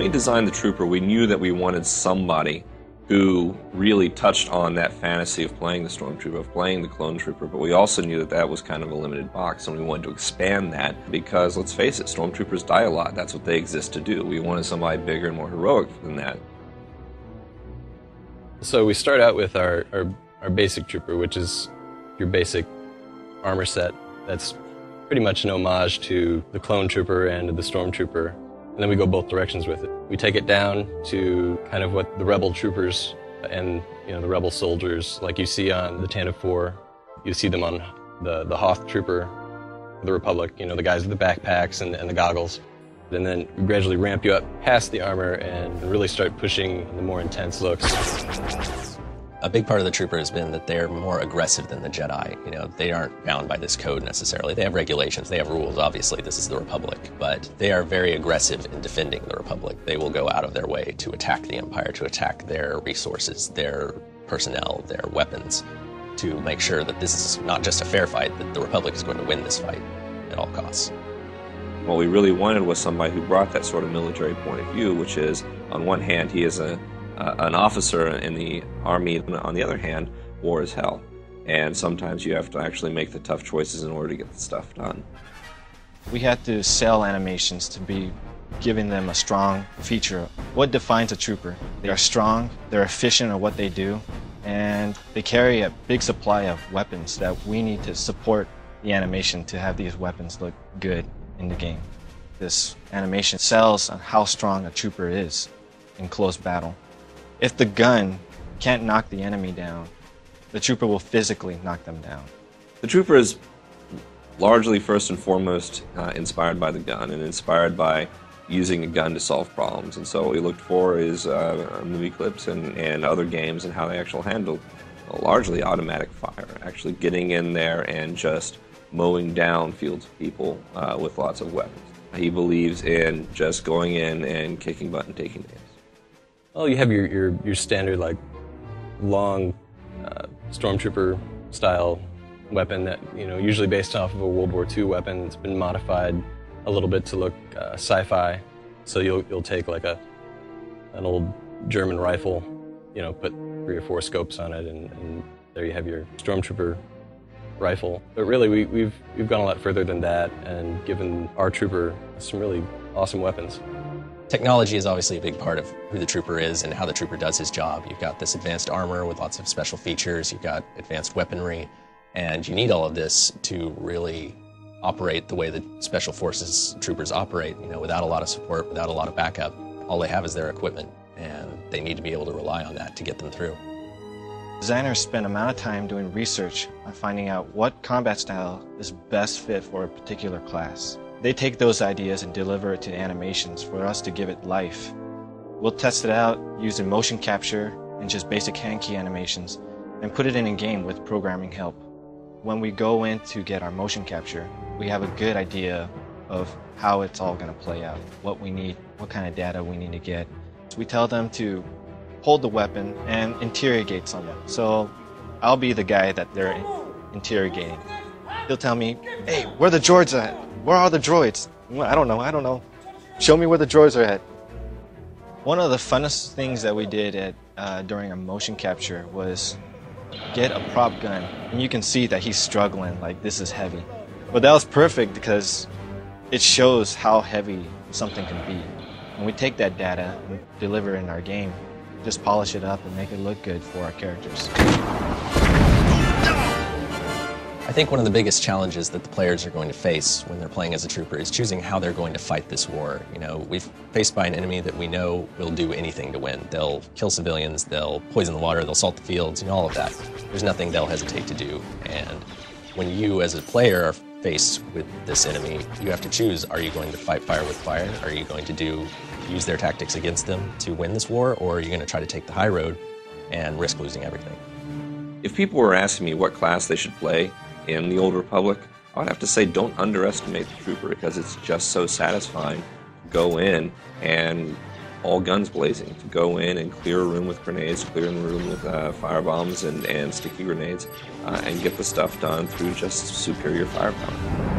we designed the Trooper, we knew that we wanted somebody who really touched on that fantasy of playing the Stormtrooper, of playing the Clone Trooper, but we also knew that that was kind of a limited box, and we wanted to expand that because, let's face it, Stormtroopers die a lot. That's what they exist to do. We wanted somebody bigger and more heroic than that. So we start out with our basic Trooper, which is your basic armor set. That's pretty much an homage to the Clone Trooper and to the Stormtrooper. And then we go both directions with it. We take it down to kind of what the Rebel troopers and the Rebel soldiers, like you see on the Tantive 4, you see them on the Hoth Trooper, the Republic, the guys with the backpacks and the goggles. And then we gradually ramp you up past the armor and really start pushing the more intense looks. A big part of the Trooper has been that they're more aggressive than the Jedi. They aren't bound by this code necessarily. They have regulations, they have rules, obviously, this is the Republic, but they are very aggressive in defending the Republic. They will go out of their way to attack the Empire, to attack their resources, their personnel, their weapons, to make sure that this is not just a fair fight, that the Republic is going to win this fight at all costs. What we really wanted was somebody who brought that sort of military point of view, which is, on one hand, he is an officer in the Army, and on the other hand, war is hell. And sometimes you have to actually make the tough choices in order to get the stuff done. We had to sell animations to be giving them a strong feature. What defines a trooper? They are strong, they're efficient at what they do, and they carry a big supply of weapons that we need to support the animation to have these weapons look good in the game. This animation sells on how strong a trooper is in close battle. If the gun can't knock the enemy down, the trooper will physically knock them down. The Trooper is largely, first and foremost, inspired by the gun and inspired by using a gun to solve problems. And so what we looked for is movie clips and other games and how they actually handle largely automatic fire, actually getting in there and just mowing down fields of people with lots of weapons. He believes in just going in and kicking butt and taking names. Well, you have your standard, long Stormtrooper style weapon that, usually based off of a World War II weapon. It's been modified a little bit to look sci-fi. So you'll take an old German rifle, put 3 or 4 scopes on it, and there you have your Stormtrooper rifle. But really, we've gone a lot further than that and given our Trooper some really awesome weapons. Technology is obviously a big part of who the Trooper is and how the Trooper does his job. You've got this advanced armor with lots of special features, you've got advanced weaponry, and you need all of this to really operate the way that Special Forces troopers operate. Without a lot of support, without a lot of backup, all they have is their equipment, and they need to be able to rely on that to get them through. Designers spend a amount of time doing research on finding out what combat style is best fit for a particular class. They take those ideas and deliver it to animations for us to give it life. We'll test it out using motion capture and just basic hand key animations and put it in game with programming help. When we go in to get our motion capture, we have a good idea of how it's all going to play out, what we need, what kind of data we need to get. So we tell them to hold the weapon and interrogate someone. So I'll be the guy that they're interrogating. He'll tell me, "Hey, where are the droids at? Where are the droids?" Well, I don't know. Show me where the droids are at. One of the funnest things that we did during a motion capture was get a prop gun. And you can see that he's struggling, like this is heavy. But that was perfect because it shows how heavy something can be. And we take that data and deliver it in our game, just polish it up and make it look good for our characters. I think one of the biggest challenges that the players are going to face when they're playing as a Trooper is choosing how they're going to fight this war. We've faced by an enemy that we know will do anything to win. They'll kill civilians, they'll poison the water, they'll salt the fields, all of that. There's nothing they'll hesitate to do. And when you as a player are faced with this enemy, you have to choose, are you going to fight fire with fire? Are you going to use their tactics against them to win this war? Or are you going to try to take the high road and risk losing everything? If people were asking me what class they should play in the Old Republic, I would have to say don't underestimate the Trooper because it's just so satisfying to go in and all guns blazing, to go in and clear a room with grenades, clear a room with firebombs and sticky grenades, and get the stuff done through just superior firepower.